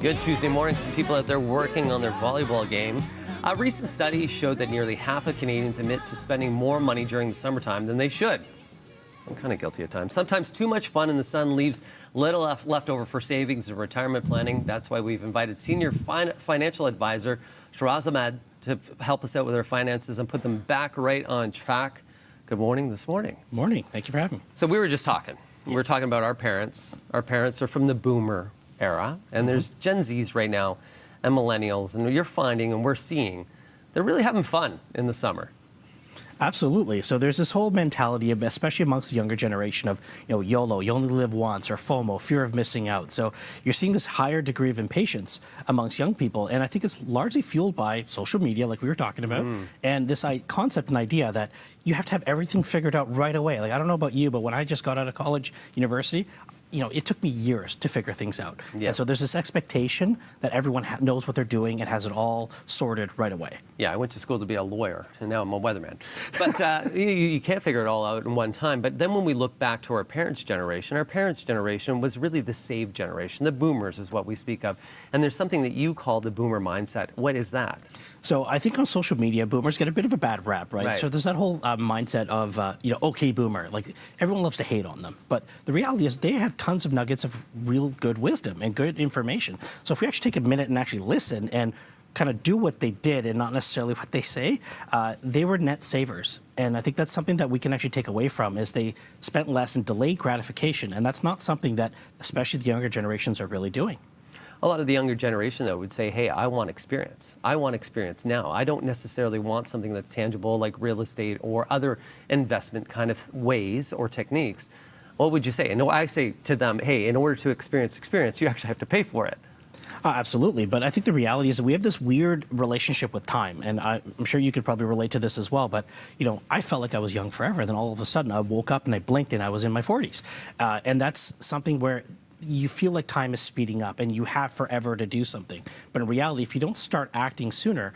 Good Tuesday morning. Some people out there working on their volleyball game. A recent study showed that nearly half of Canadians admit to spending more money during the summertime than they should. I'm kind of guilty at times. Sometimes too much fun in the sun leaves little left over for savings and retirement planning. That's why we've invited senior financial advisor Shiraz Ahmed to help us out with our finances and put them back right on track. Good morning this morning. Morning. Thank you for having me. So we were just talking. We were talking about our parents. Our parents are from the boomer era, and there's Gen Zs right now and millennials, and you're finding and we're seeing they're really having fun in the summer. Absolutely. So there's this whole mentality, especially amongst the younger generation, of YOLO, you only live once, or FOMO, fear of missing out. So you're seeing this higher degree of impatience amongst young people, and I think it's largely fueled by social media, like we were talking about, and this concept and idea that you have to have everything figured out right away. Like, I don't know about you, but when I just got out of college, university, it took me years to figure things out. Yeah. And so there's this expectation that everyone knows what they're doing and has it all sorted right away. Yeah, I went to school to be a lawyer, and now I'm a weatherman. But you can't figure it all out in one time. But then when we look back to our parents' generation was really the saved generation. The boomers is what we speak of. And there's something that you call the boomer mindset. What is that? So I think on social media, boomers get a bit of a bad rap, right? So there's that whole mindset of, okay, boomer. Like, everyone loves to hate on them. But the reality is they have tons of nuggets of real good wisdom and good information. So if we actually take a minute and actually listen and kind of do what they did and not necessarily what they say, they were net savers. And I think that's something that we can actually take away from, is they spent less in delayed gratification. And that's not something that especially the younger generations are really doing. A lot of the younger generation, though, would say, hey, I want experience. I want experience now. I don't necessarily want something that's tangible like real estate or other investment kind of ways or techniques. What would you say? And I say to them, hey, in order to experience experience, you actually have to pay for it. Absolutely. But I think the reality is that we have this weird relationship with time. And I'm sure you could probably relate to this as well. But, I felt like I was young forever. Then all of a sudden I woke up and I blinked and I was in my 40s. And that's something where you feel like time is speeding up and you have forever to do something. But in reality, if you don't start acting sooner,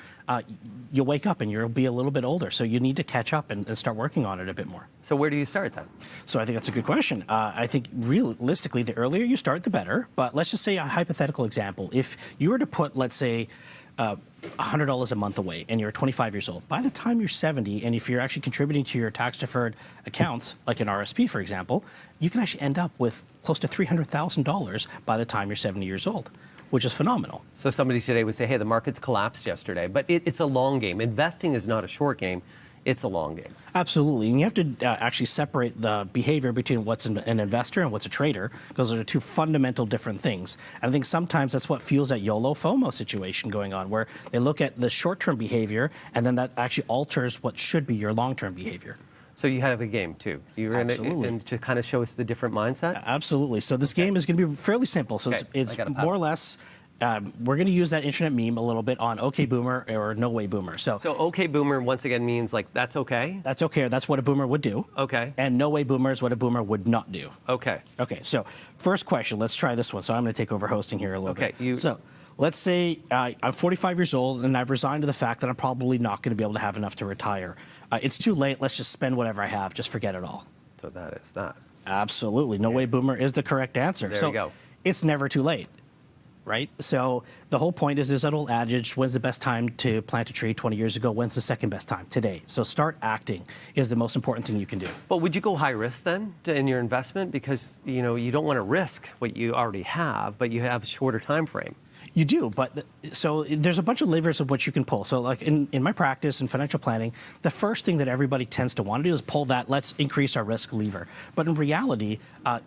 you'll wake up and you'll be a little bit older. So you need to catch up and start working on it a bit more. So where do you start then? So I think that's a good question. I think realistically, the earlier you start, the better. But let's just say a hypothetical example. If you were to put, let's say, $100 a month away and you're 25 years old, by the time you're 70, and if you're actually contributing to your tax-deferred accounts, like an RSP, for example, you can actually end up with close to $300,000 by the time you're 70 years old, which is phenomenal. So somebody today would say, hey, the market's collapsed yesterday, but it's a long game. Investing is not a short game. It's a long game. Absolutely. And you have to actually separate the behavior between what's an investor and what's a trader, because those are two fundamental different things. And I think sometimes that's what fuels that YOLO FOMO situation going on, where they look at the short-term behavior and then that actually alters what should be your long-term behavior. So you have a game too. You're going to kind of show us the different mindset? Absolutely. So this game is going to be fairly simple. So it's more or less, we're going to use that internet meme a little bit on OK Boomer or No Way Boomer. So OK Boomer, once again, means like that's okay? That's okay. That's what a boomer would do. Okay. And No Way Boomer is what a boomer would not do. Okay. Okay. So first question, let's try this one. So I'm going to take over hosting here a little bit. Okay. So let's say I'm 45 years old and I've resigned to the fact that I'm probably not going to be able to have enough to retire. It's too late. Let's just spend whatever I have. Just forget it all. So that is that. Absolutely. No Way Boomer is the correct answer. There you go. It's never too late. Right? So the whole point is that old adage, when's the best time to plant a tree 20 years ago? When's the second best time? Today. So start acting is the most important thing you can do. But would you go high risk then in your investment? Because, you don't want to risk what you already have, but you have a shorter time frame. You do, but so there's a bunch of levers of what you can pull. So like in my practice in financial planning, the first thing that everybody tends to want to do is pull that let's increase our risk lever. But in reality,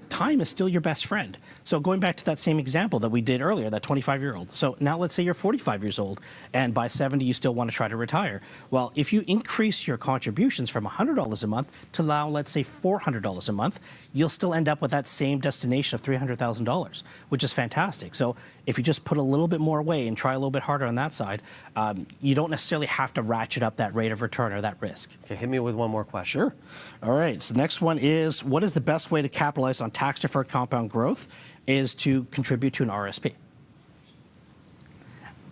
time is still your best friend. So going back to that same example that we did earlier, that 25-year-old. So now let's say you're 45 years old and by 70 you still want to try to retire. Well, if you increase your contributions from $100 a month to now, let's say $400 a month, you'll still end up with that same destination of $300,000, which is fantastic. So if you just put a little bit more away and try a little bit harder on that side, you don't necessarily have to ratchet up that rate of return or that risk. Okay, hit me with one more question. Sure. All right, so the next one is, what is the best way to capitalize on tax-deferred compound growth? Is to contribute to an RSP.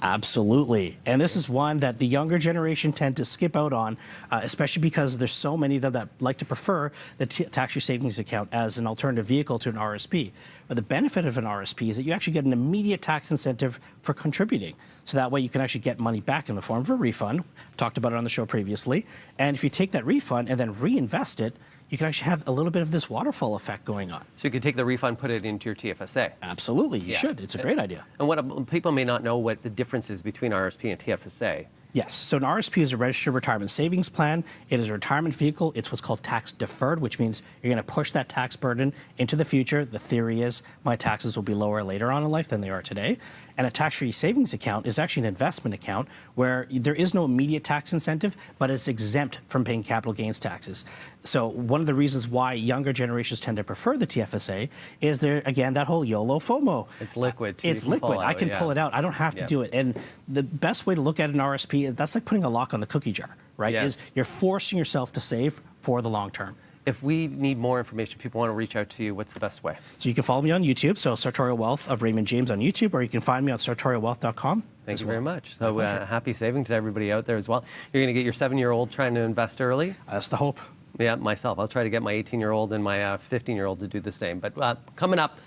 Absolutely. And this is one that the younger generation tend to skip out on, especially because there's so many of them that like to prefer the tax-free savings account as an alternative vehicle to an RSP. But the benefit of an RSP is that you actually get an immediate tax incentive for contributing. So that way you can actually get money back in the form of a refund. Talked about it on the show previously. And if you take that refund and then reinvest it, you can actually have a little bit of this waterfall effect going on. So you could take the refund, put it into your TFSA. Absolutely, you should. It's a great idea. And what people may not know what the difference is between RSP and TFSA. Yes, so an RSP is a registered retirement savings plan. It is a retirement vehicle. It's what's called tax deferred, which means you're going to push that tax burden into the future. The theory is my taxes will be lower later on in life than they are today. And a tax-free savings account is actually an investment account where there is no immediate tax incentive, but it's exempt from paying capital gains taxes. So one of the reasons why younger generations tend to prefer the TFSA is there, again, that whole YOLO FOMO. It's liquid, too. It's liquid. I can pull it out. I don't have to do it. And the best way to look at an RSP is that's like putting a lock on the cookie jar, right? Is you're forcing yourself to save for the long term. If we need more information, people want to reach out to you, what's the best way? So you can follow me on YouTube, so Sartorial Wealth of Raymond James on YouTube, or you can find me on sartorialwealth.com. Thank you very much. So happy saving to everybody out there as well. You're going to get your 7-year-old trying to invest early? That's the hope. Yeah, myself. I'll try to get my 18-year-old and my 15-year-old to do the same. But coming up,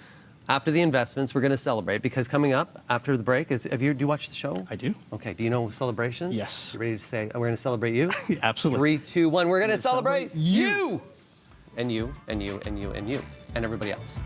after the investments, we're going to celebrate, because coming up after the break is, do you watch the show? I do. Okay, do you know celebrations? Yes. You ready to say, we're going to celebrate you? Absolutely. 3, 2, 1, we're going to celebrate you! And you, and you, and you, and you, and everybody else.